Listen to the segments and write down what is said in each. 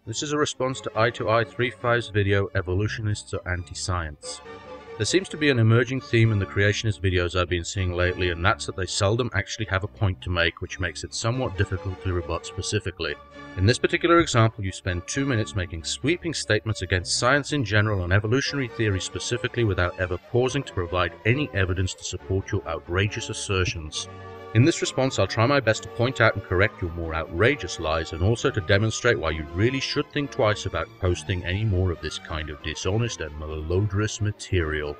This is a response to I2I35's video, Evolutionists are Anti-Science. There seems to be an emerging theme in the creationist videos I've been seeing lately, and that's that they seldom actually have a point to make, which makes it somewhat difficult to rebut specifically. In this particular example, you spend 2 minutes making sweeping statements against science in general and evolutionary theory specifically without ever pausing to provide any evidence to support your outrageous assertions. In this response, I'll try my best to point out and correct your more outrageous lies, and also to demonstrate why you really should think twice about posting any more of this kind of dishonest and malodorous material.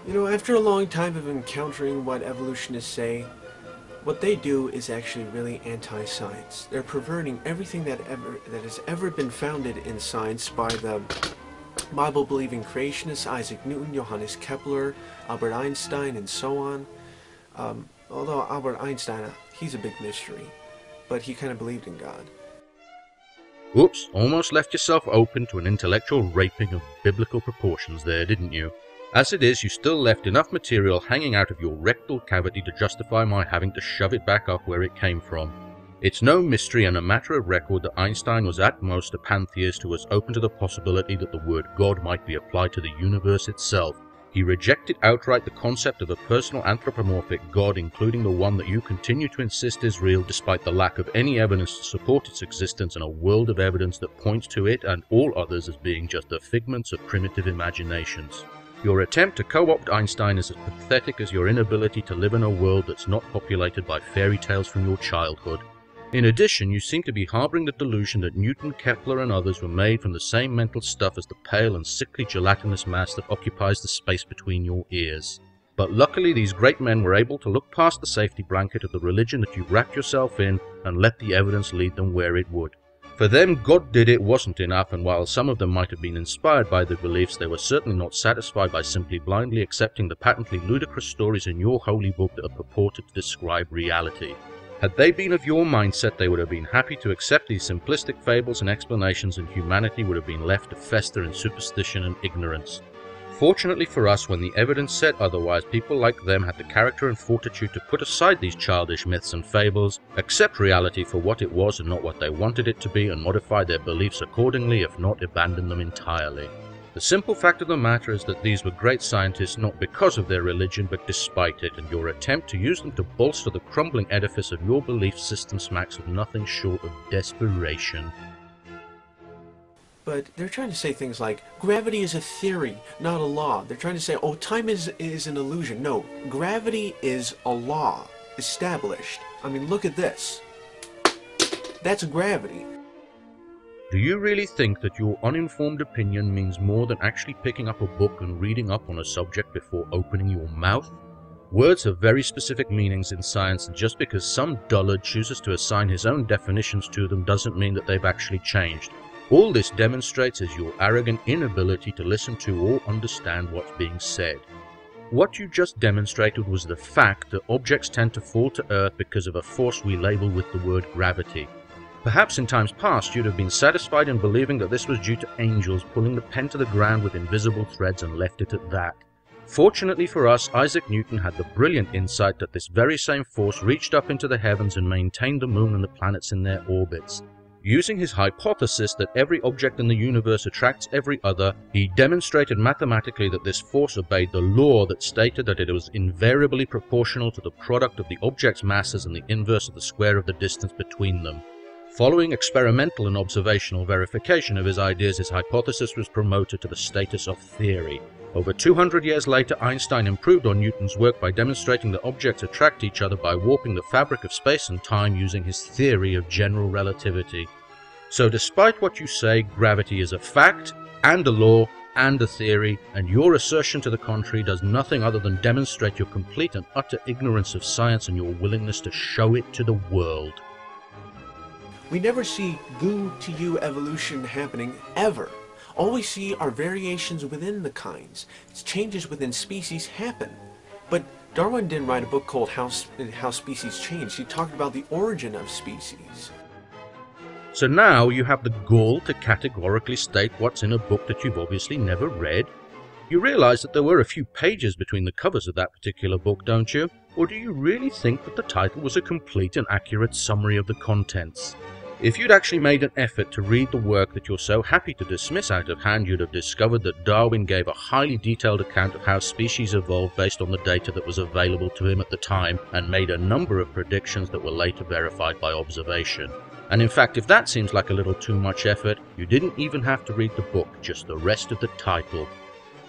You know, after a long time of encountering what evolutionists say, what they do is actually really anti-science. They're perverting everything that has ever been founded in science by the Bible-believing creationists, Isaac Newton, Johannes Kepler, Albert Einstein, and so on. Although Albert Einstein, he's a big mystery, but he kind of believed in God. Oops, almost left yourself open to an intellectual raping of biblical proportions there, didn't you? As it is, you still left enough material hanging out of your rectal cavity to justify my having to shove it back up where it came from. It's no mystery and a matter of record that Einstein was at most a pantheist who was open to the possibility that the word God might be applied to the universe itself. He rejected outright the concept of a personal anthropomorphic God, including the one that you continue to insist is real despite the lack of any evidence to support its existence and a world of evidence that points to it and all others as being just the figments of primitive imaginations. Your attempt to co-opt Einstein is as pathetic as your inability to live in a world that's not populated by fairy tales from your childhood. In addition, you seem to be harboring the delusion that Newton, Kepler and others were made from the same mental stuff as the pale and sickly gelatinous mass that occupies the space between your ears. But luckily these great men were able to look past the safety blanket of the religion that you wrapped yourself in and let the evidence lead them where it would. For them, God did it wasn't enough, and while some of them might have been inspired by the beliefs, they were certainly not satisfied by simply blindly accepting the patently ludicrous stories in your holy book that are purported to describe reality. Had they been of your mindset, they would have been happy to accept these simplistic fables and explanations, and humanity would have been left to fester in superstition and ignorance. Fortunately for us, when the evidence said otherwise, people like them had the character and fortitude to put aside these childish myths and fables, accept reality for what it was and not what they wanted it to be, and modify their beliefs accordingly, if not abandon them entirely. The simple fact of the matter is that these were great scientists not because of their religion but despite it, and your attempt to use them to bolster the crumbling edifice of your belief system smacks of nothing short of desperation. But they're trying to say things like, gravity is a theory, not a law. They're trying to say, oh, time is an illusion. No, gravity is a law, established. I mean, look at this. That's gravity. Do you really think that your uninformed opinion means more than actually picking up a book and reading up on a subject before opening your mouth? Words have very specific meanings in science, and just because some dullard chooses to assign his own definitions to them doesn't mean that they've actually changed. All this demonstrates is your arrogant inability to listen to or understand what's being said. What you just demonstrated was the fact that objects tend to fall to Earth because of a force we label with the word gravity. Perhaps in times past you'd have been satisfied in believing that this was due to angels pulling the pen to the ground with invisible threads and left it at that. Fortunately for us, Isaac Newton had the brilliant insight that this very same force reached up into the heavens and maintained the moon and the planets in their orbits. Using his hypothesis that every object in the universe attracts every other, he demonstrated mathematically that this force obeyed the law that stated that it was invariably proportional to the product of the object's masses and the inverse of the square of the distance between them. Following experimental and observational verification of his ideas, his hypothesis was promoted to the status of theory. Over 200 years later, Einstein improved on Newton's work by demonstrating that objects attract each other by warping the fabric of space and time using his theory of general relativity. So despite what you say, gravity is a fact, and a law, and a theory, and your assertion to the contrary does nothing other than demonstrate your complete and utter ignorance of science and your willingness to show it to the world. We never see goo-to-you evolution happening, ever. All we see are variations within the kinds. It's changes within species happen. But Darwin didn't write a book called How Species Change. He talked about the origin of species. So now you have the gall to categorically state what's in a book that you've obviously never read? You realize that there were a few pages between the covers of that particular book, don't you? Or do you really think that the title was a complete and accurate summary of the contents? If you'd actually made an effort to read the work that you're so happy to dismiss out of hand, you'd have discovered that Darwin gave a highly detailed account of how species evolved based on the data that was available to him at the time, and made a number of predictions that were later verified by observation. And in fact, if that seems like a little too much effort, you didn't even have to read the book, just the rest of the title.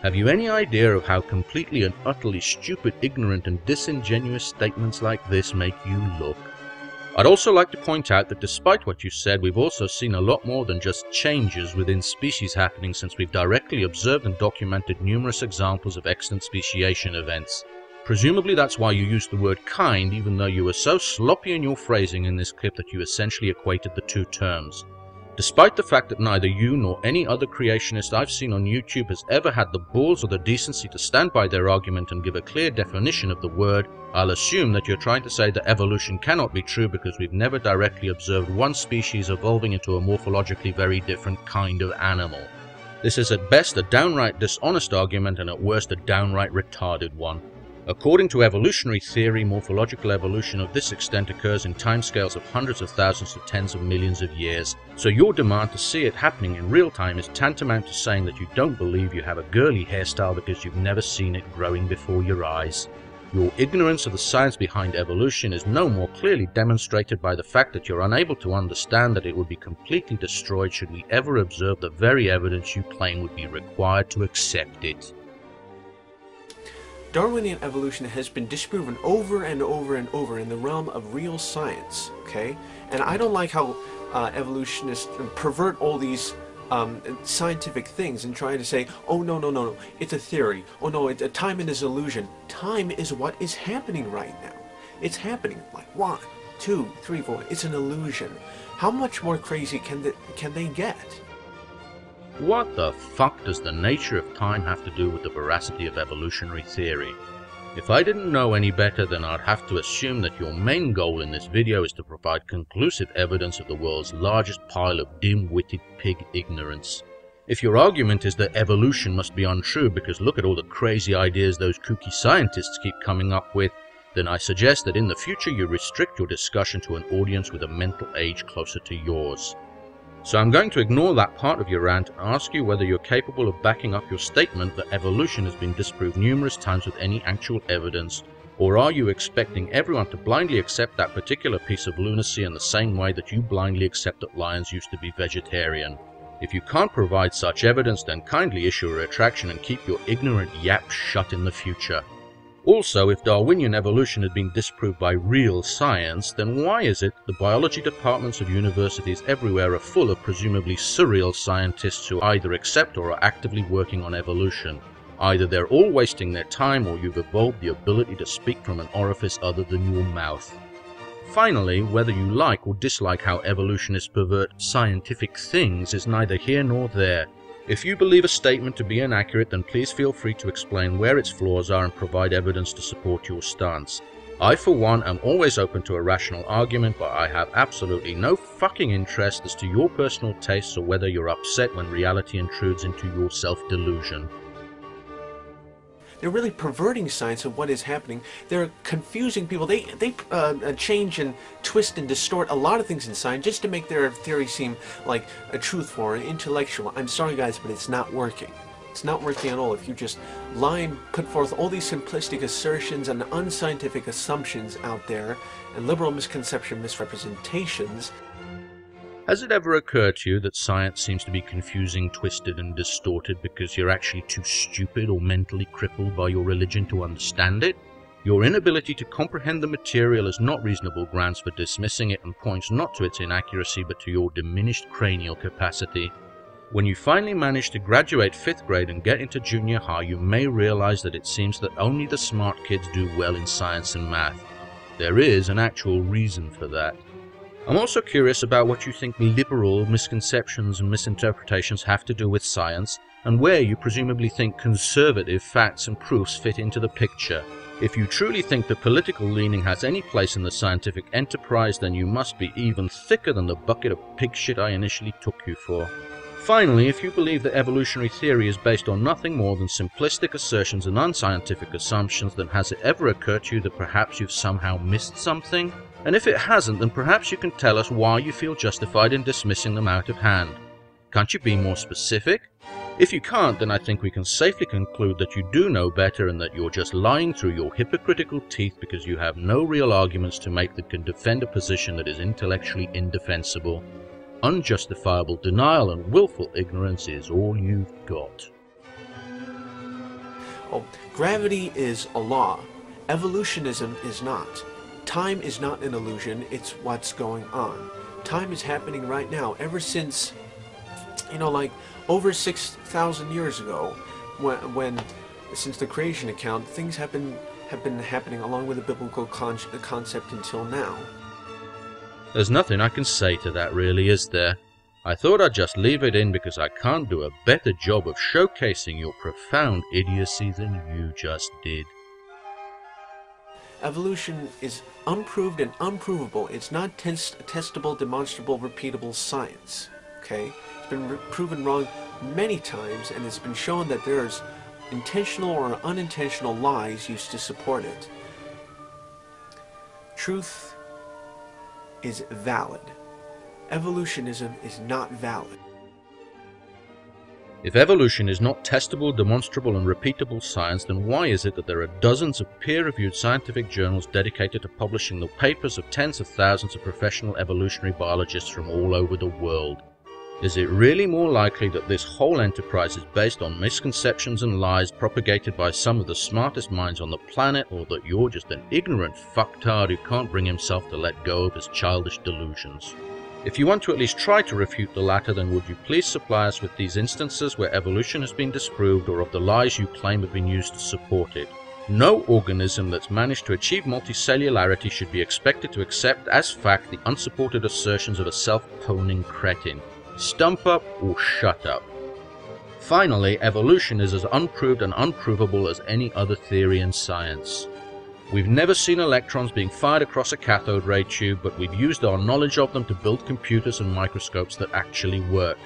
Have you any idea of how completely and utterly stupid, ignorant and disingenuous statements like this make you look? I'd also like to point out that despite what you said, we've also seen a lot more than just changes within species happening, since we've directly observed and documented numerous examples of extant speciation events. Presumably that's why you used the word kind, even though you were so sloppy in your phrasing in this clip that you essentially equated the two terms. Despite the fact that neither you nor any other creationist I've seen on YouTube has ever had the balls or the decency to stand by their argument and give a clear definition of the word, I'll assume that you're trying to say that evolution cannot be true because we've never directly observed one species evolving into a morphologically very different kind of animal. This is at best a downright dishonest argument and at worst a downright retarded one. According to evolutionary theory, morphological evolution of this extent occurs in timescales of hundreds of thousands to tens of millions of years, so your demand to see it happening in real time is tantamount to saying that you don't believe you have a girly hairstyle because you've never seen it growing before your eyes. Your ignorance of the science behind evolution is no more clearly demonstrated by the fact that you're unable to understand that it would be completely destroyed should we ever observe the very evidence you claim would be required to accept it. Darwinian evolution has been disproven over and over and over in the realm of real science, okay? And I don't like how evolutionists pervert all these scientific things and trying to say, oh no, it's a theory. Oh no, time is illusion. Time is what is happening right now. It's happening like 1, 2, 3, 4. It's an illusion. How much more crazy can they get? What the fuck does the nature of time have to do with the veracity of evolutionary theory? If I didn't know any better, then I'd have to assume that your main goal in this video is to provide conclusive evidence of the world's largest pile of dim-witted pig ignorance. If your argument is that evolution must be untrue because look at all the crazy ideas those kooky scientists keep coming up with, then I suggest that in the future you restrict your discussion to an audience with a mental age closer to yours. So I'm going to ignore that part of your rant and ask you whether you're capable of backing up your statement that evolution has been disproved numerous times with any actual evidence, or are you expecting everyone to blindly accept that particular piece of lunacy in the same way that you blindly accept that lions used to be vegetarian? If you can't provide such evidence, then kindly issue a retraction and keep your ignorant yap shut in the future. Also, if Darwinian evolution had been disproved by real science, then why is it the biology departments of universities everywhere are full of presumably surreal scientists who either accept or are actively working on evolution? Either they're all wasting their time or you've evolved the ability to speak from an orifice other than your mouth. Finally, whether you like or dislike how evolutionists pervert scientific things is neither here nor there. If you believe a statement to be inaccurate, then please feel free to explain where its flaws are and provide evidence to support your stance. I, for one, am always open to a rational argument, but I have absolutely no fucking interest as to your personal tastes or whether you're upset when reality intrudes into your self-delusion. They're really perverting science of what is happening. They're confusing people. They change and twist and distort a lot of things in science just to make their theory seem like a truthful or intellectual. I'm sorry guys, but it's not working. It's not working at all. If you just lie and put forth all these simplistic assertions and unscientific assumptions out there and liberal misconception misrepresentations. Has it ever occurred to you that science seems to be confusing, twisted and distorted because you're actually too stupid or mentally crippled by your religion to understand it? Your inability to comprehend the material is not reasonable grounds for dismissing it and points not to its inaccuracy but to your diminished cranial capacity. When you finally manage to graduate 5th grade and get into junior high, you may realize that it seems that only the smart kids do well in science and math. There is an actual reason for that. I'm also curious about what you think liberal misconceptions and misinterpretations have to do with science, and where you presumably think conservative facts and proofs fit into the picture. If you truly think that political leaning has any place in the scientific enterprise, then you must be even thicker than the bucket of pig shit I initially took you for. Finally, if you believe that evolutionary theory is based on nothing more than simplistic assertions and unscientific assumptions, then has it ever occurred to you that perhaps you've somehow missed something? And if it hasn't, then perhaps you can tell us why you feel justified in dismissing them out of hand. Can't you be more specific? If you can't, then I think we can safely conclude that you do know better and that you're just lying through your hypocritical teeth because you have no real arguments to make that can defend a position that is intellectually indefensible. Unjustifiable denial and willful ignorance is all you've got. Oh, gravity is a law. Evolutionism is not. Time is not an illusion, it's what's going on. Time is happening right now, ever since, like over 6,000 years ago, when since the creation account, things have been happening along with the biblical concept until now. There's nothing I can say to that really, is there? I thought I'd just leave it in because I can't do a better job of showcasing your profound idiocy than you just did. Evolution is unproved and unprovable. It's not testable, demonstrable, repeatable science. Okay? It's been proven wrong many times, and it's been shown that there's intentional or unintentional lies used to support it. Truth is valid. Evolutionism is not valid. If evolution is not testable, demonstrable and repeatable science, then why is it that there are dozens of peer-reviewed scientific journals dedicated to publishing the papers of tens of thousands of professional evolutionary biologists from all over the world? Is it really more likely that this whole enterprise is based on misconceptions and lies propagated by some of the smartest minds on the planet, or that you're just an ignorant fucktard who can't bring himself to let go of his childish delusions? If you want to at least try to refute the latter, then would you please supply us with these instances where evolution has been disproved or of the lies you claim have been used to support it? No organism that's managed to achieve multicellularity should be expected to accept as fact the unsupported assertions of a self-poning cretin. Stump up or shut up. Finally, evolution is as unproved and unprovable as any other theory in science. We've never seen electrons being fired across a cathode ray tube, but we've used our knowledge of them to build computers and microscopes that actually work.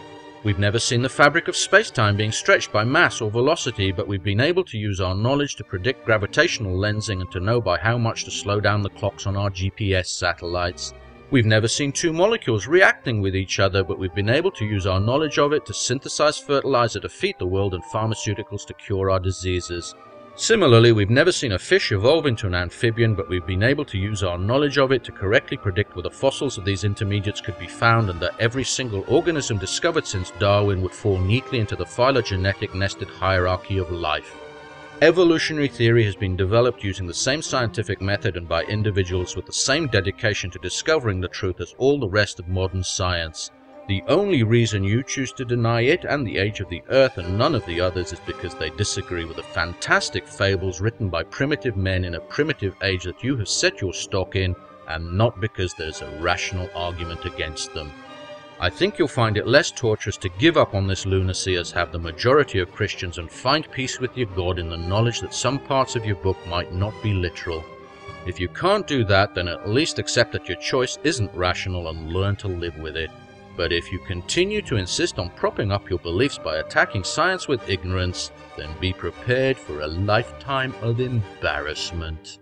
We've never seen the fabric of space-time being stretched by mass or velocity, but we've been able to use our knowledge to predict gravitational lensing and to know by how much to slow down the clocks on our GPS satellites. We've never seen two molecules reacting with each other, but we've been able to use our knowledge of it to synthesize fertilizer to feed the world and pharmaceuticals to cure our diseases. Similarly, we've never seen a fish evolve into an amphibian, but we've been able to use our knowledge of it to correctly predict where the fossils of these intermediates could be found, and that every single organism discovered since Darwin would fall neatly into the phylogenetic nested hierarchy of life. Evolutionary theory has been developed using the same scientific method and by individuals with the same dedication to discovering the truth as all the rest of modern science. The only reason you choose to deny it and the age of the Earth and none of the others is because they disagree with the fantastic fables written by primitive men in a primitive age that you have set your stock in, and not because there's a rational argument against them. I think you'll find it less torturous to give up on this lunacy as have the majority of Christians and find peace with your God in the knowledge that some parts of your book might not be literal. If you can't do that, then at least accept that your choice isn't rational and learn to live with it. But if you continue to insist on propping up your beliefs by attacking science with ignorance, then be prepared for a lifetime of embarrassment.